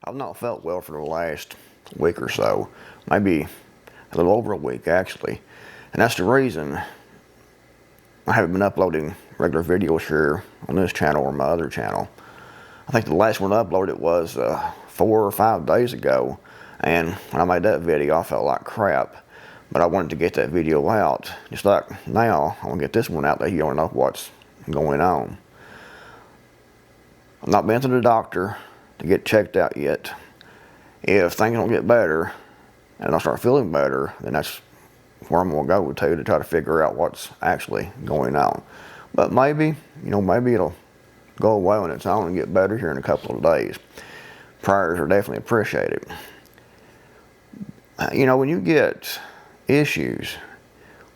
I've not felt well for the last week or so, maybe a little over a week actually. And that's the reason I haven't been uploading regular videos here on this channel or my other channel. I think the last one I uploaded was 4 or 5 days ago, and when I made that video I felt like crap, but I wanted to get that video out. Just like now, I want to get this one out there. You don't know what's going on. I've not been to the doctor to get checked out yet. If things don't get better and I start feeling better, then that's where I'm gonna go to try to figure out what's actually going on. But maybe, maybe it'll go away on its own and get better here in a couple of days. Prayers are definitely appreciated. When you get issues,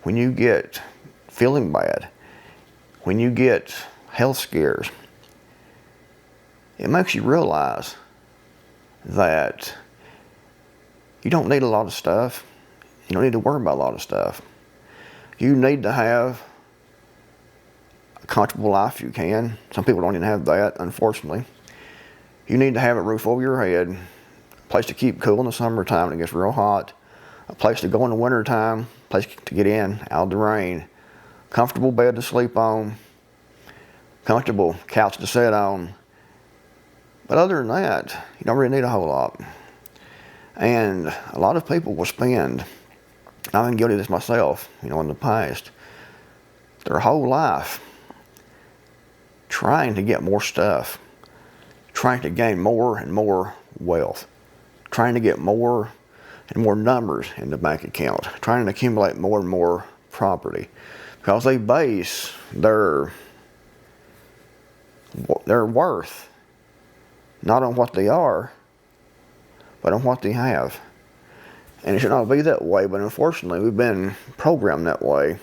when you get feeling bad, when you get health scares, it makes you realize that you don't need a lot of stuff. You don't need to worry about a lot of stuff. You need to have a comfortable life if you can. Some people don't even have that, unfortunately. You need to have a roof over your head, a place to keep cool in the summertime when it gets real hot, a place to go in the wintertime, a place to get in out of the rain, comfortable bed to sleep on, comfortable couch to sit on. But other than that, you don't really need a whole lot. And a lot of people will spend, I've been guilty of this myself, in the past, their whole life trying to get more stuff, trying to gain more and more wealth, trying to get more and more numbers in the bank account, trying to accumulate more and more property, because they base their worth not on what they are, but on what they have. And it should not be that way, but unfortunately we've been programmed that way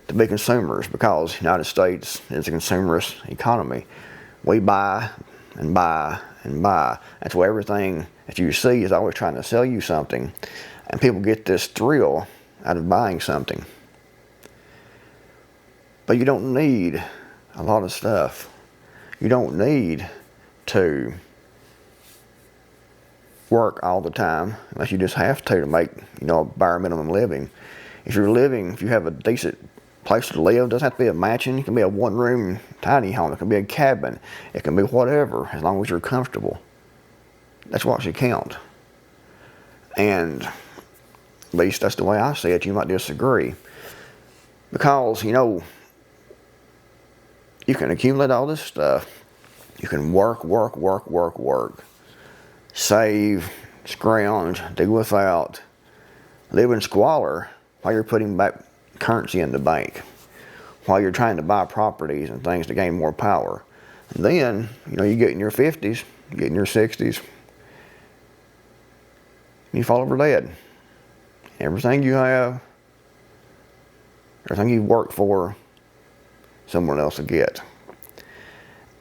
to be consumers, because the United States is a consumerist economy. We buy and buy and buy. That's why everything that you see is always trying to sell you something, and people get this thrill out of buying something. But you don't need a lot of stuff. You don't need to work all the time unless you just have to make, a bare minimum living. If you have a decent place to live, it doesn't have to be a mansion. It can be a one-room tiny home. It can be a cabin. It can be whatever, as long as you're comfortable. That's what should count. And at least that's the way I see it. You might disagree, because you can accumulate all this stuff. You can work, save, scrounge, do without, live in squalor while you're putting back currency in the bank, while you're trying to buy properties and things to gain more power. And then, you get in your 50s, you get in your 60s, you fall over dead. Everything you have, everything you work for, someone else will get.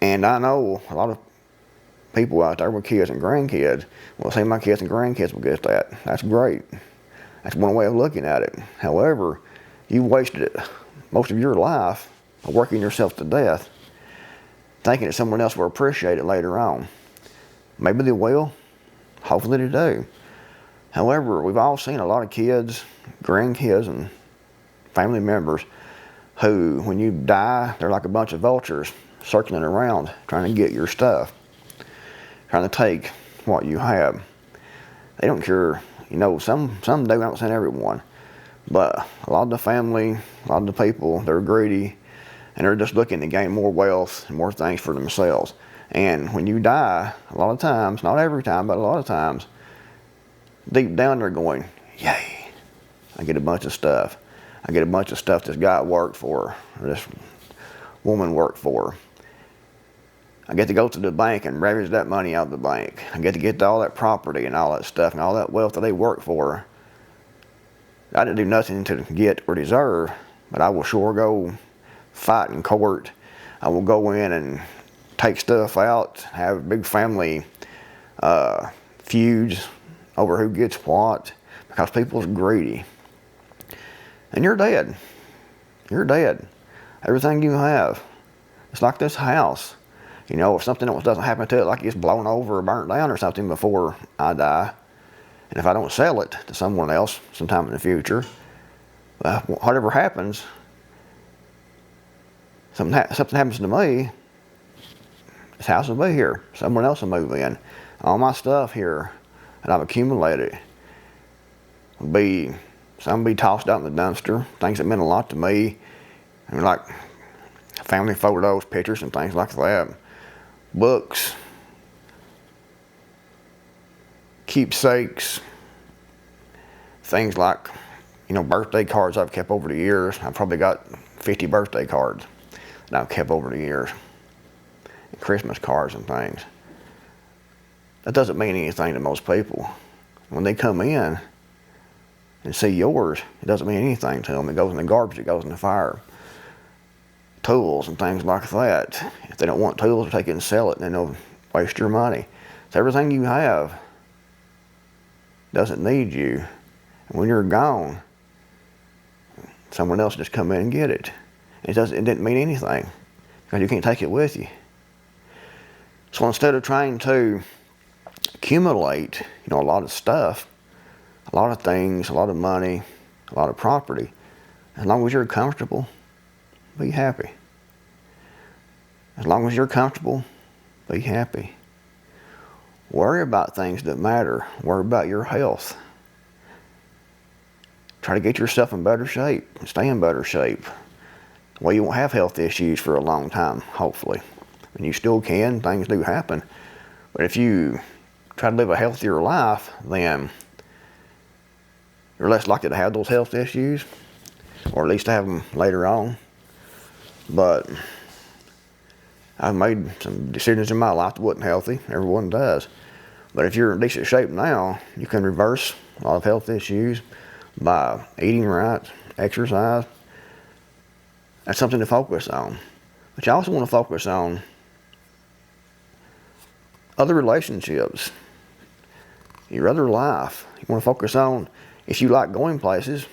And I know a lot of people out there with kids and grandkids will say my kids and grandkids will get that. That's great. That's one way of looking at it. However, you wasted most of your life working yourself to death, thinking that someone else will appreciate it later on. Maybe they will. Hopefully they do. However, we've all seen a lot of kids, grandkids, and family members who, when you die, they're like a bunch of vultures circling around trying to get your stuff, trying to take what you have. They don't care, some do, I'm not saying everyone, but a lot of the family, a lot of the people, they're greedy, and they're just looking to gain more wealth and more things for themselves. And when you die, a lot of times, not every time, but a lot of times, deep down they're going, yay, I get a bunch of stuff. I get a bunch of stuff this guy worked for, or this woman worked for. I get to go to the bank and leverage that money out of the bank. I get to get all that property and all that stuff and all that wealth that they worked for. I didn't do nothing to get or deserve, but I will sure go fight in court. I will go in and take stuff out, have big family feuds over who gets what, because people's greedy. And you're dead. You're dead. Everything you have. It's like this house. You know, if something else doesn't happen to it, like it gets blown over or burnt down or something before I die, and if I don't sell it to someone else sometime in the future, whatever happens, something happens to me, this house will be here. Someone else will move in. All my stuff here that I've accumulated will be, some will be tossed out in the dumpster. Things that meant a lot to me, I mean, like family photos, pictures, and things like that. Books, keepsakes, things like, you know, birthday cards I've kept over the years. I've probably got 50 birthday cards that I've kept over the years, and Christmas cards and things. That doesn't mean anything to most people. When they come in and see yours, it doesn't mean anything to them. It goes in the garbage, it goes in the fire. Tools and things like that. If they don't want tools, take it and sell it, and then they'll waste your money. So everything you have doesn't need you. And when you're gone, someone else just come in and get it. It didn't mean anything because you can't take it with you. So instead of trying to accumulate, you know, a lot of stuff, a lot of things, a lot of money, a lot of property, as long as you're comfortable, be happy. As long as you're comfortable, be happy. Worry about things that matter. Worry about your health. Try to get yourself in better shape. Stay in better shape. Well, you won't have health issues for a long time, hopefully. And you still can. Things do happen. But if you try to live a healthier life, then you're less likely to have those health issues, or at least to have them later on. But I've made some decisions in my life that wasn't healthy. Everyone does. But if you're in decent shape now, you can reverse a lot of health issues by eating right, exercise. That's something to focus on. But you also want to focus on other relationships, your other life. You want to focus on, if you like going places,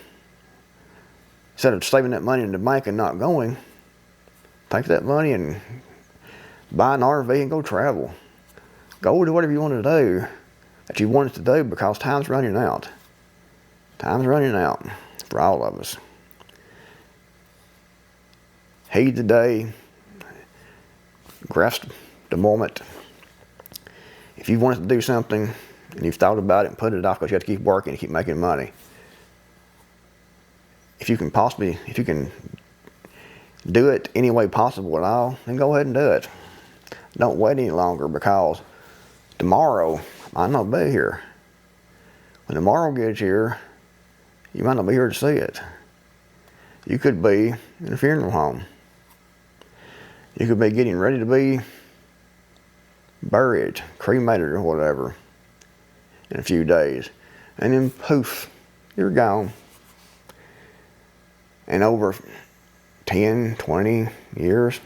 instead of saving that money in the bank and not going, take that money and buy an RV and go travel. Go do whatever you want to do that you wanted to do, because time's running out. Time's running out for all of us. Heed the day, grasp the moment. If you wanted to do something and you've thought about it and put it off because you have to keep working and keep making money, if you can do it any way possible at all, then go ahead and do it. Don't wait any longer, because tomorrow might not be here. When tomorrow gets here, you might not be here to see it. You could be in a funeral home. You could be getting ready to be buried, cremated or whatever in a few days. And then poof, you're gone. And over 10, 20 years,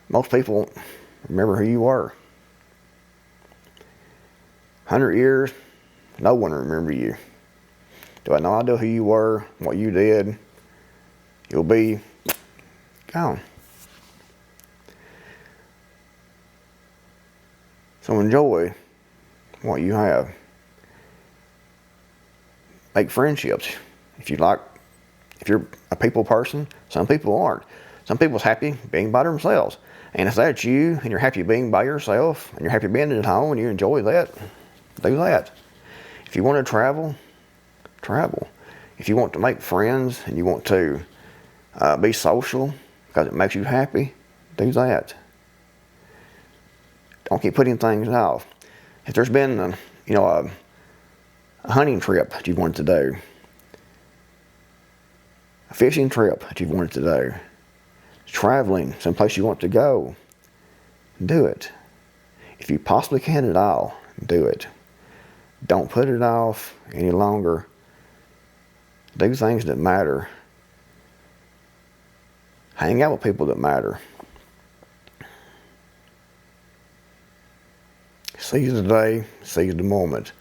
most people remember who you were. 100 years, no one will remember you. Do I have no idea who you were, what you did? You'll be gone. So enjoy what you have. Make friendships. If you're a people person, some people aren't. Some people's happy being by themselves. And if that's you, and you're happy being by yourself, and you're happy being at home, and you enjoy that, do that. If you want to travel, travel. If you want to make friends, and you want to be social, because it makes you happy, do that. Don't keep putting things off. If there's been a hunting trip that you wanted to do, a fishing trip that you wanted to do, traveling someplace you want to go, do it. If you possibly can at all, do it. Don't put it off any longer. Do things that matter. Hang out with people that matter. Seize the day, seize the moment.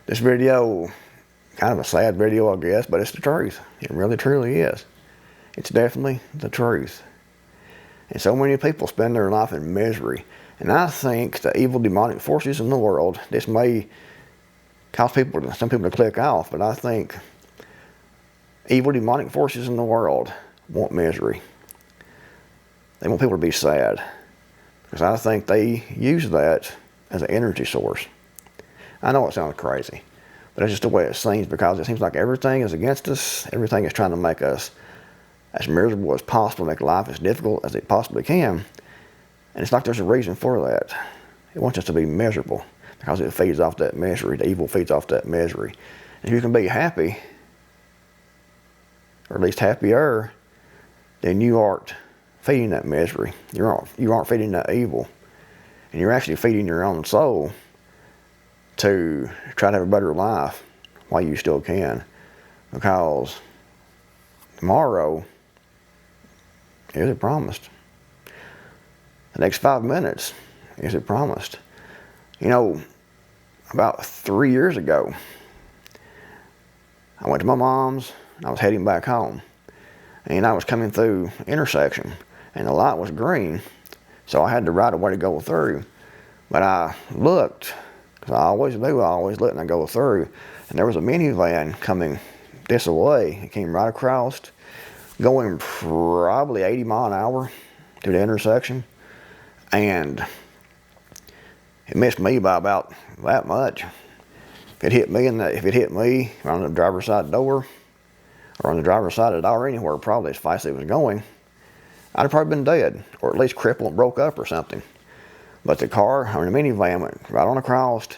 This video, kind of a sad video, I guess, but it's the truth. It really, truly is. It's definitely the truth. And so many people spend their life in misery. And I think the evil demonic forces in the world, this may cause some people to click off, but I think evil demonic forces in the world want misery. They want people to be sad. Because I think they use that as an energy source. I know it sounds crazy, but it's just the way it seems, because it seems like everything is against us. Everything is trying to make us as miserable as possible, make life as difficult as it possibly can. And it's like there's a reason for that. It wants us to be miserable because it feeds off that misery. The evil feeds off that misery. And if you can be happy, or at least happier, then you aren't feeding that misery. You aren't feeding that evil. And you're actually feeding your own soul to try to have a better life while you still can. Because tomorrow isn't promised. The next 5 minutes isn't promised. You know, about 3 years ago, I went to my mom's and I was heading back home. And I was coming through an intersection and the light was green, so I had the right of way to go through. But I looked, because I always do, I always look and I go through, and there was a minivan coming this way. It came right across, going probably 80 miles an hour to the intersection, and it missed me by about that much. If it hit me on the driver's side door, or on the driver's side of the door, anywhere probably as fast as it was going, I'd have probably been dead, or at least crippled and broke up or something. But the car, or the minivan, went right on across,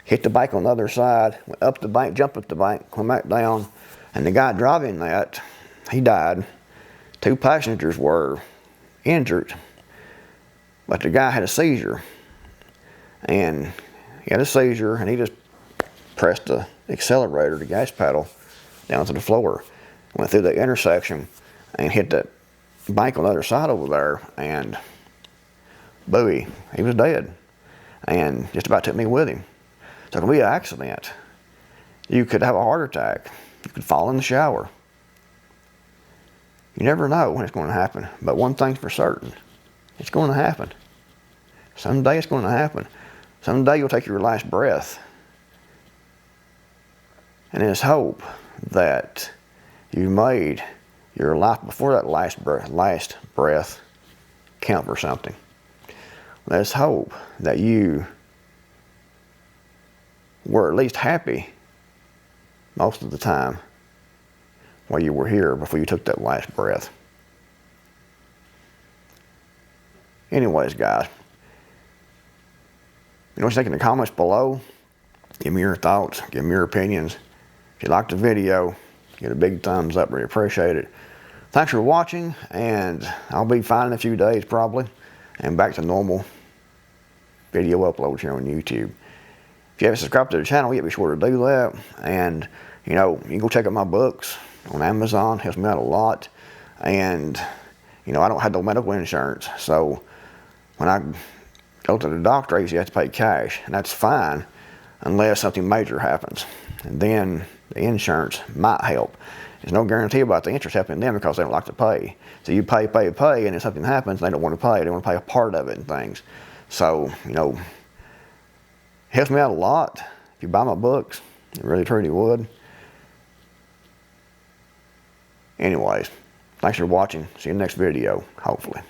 hit the bank on the other side, went up the bank, jumped up the bank, went back down, and the guy driving that, he died. 2 passengers were injured, but the guy had a seizure. And he had a seizure, and he just pressed the accelerator, the gas pedal, down to the floor. Went through the intersection and hit that bank on the other side over there, and booey, he was dead. And just about took me with him. So it could be an accident. You could have a heart attack. You could fall in the shower. You never know when it's going to happen. But one thing's for certain, it's going to happen. Someday it's going to happen. Someday you'll take your last breath. And there's hope that you made your life before that last breath count for something. Let's hope that you were at least happy most of the time while you were here before you took that last breath. Anyways, guys, you know what you think in the comments below? Give me your thoughts, give me your opinions. If you liked the video, give it a big thumbs up, really appreciate it. Thanks for watching, and I'll be fine in a few days probably, and back to normal video uploads here on YouTube. If you haven't subscribed to the channel yet, be sure to do that. And you know, you can go check out my books on Amazon. Helps me out a lot. And you know, I don't have no medical insurance, so when I go to the doctor, I usually have to pay cash, and that's fine unless something major happens, and then the insurance might help. There's no guarantee about the interest helping them because they don't like to pay. So you pay, and if something happens, they don't want to pay. They want to pay a part of it and things. So, you know, it helps me out a lot. If you buy my books, it really truly would. Anyways, thanks for watching. See you in the next video, hopefully.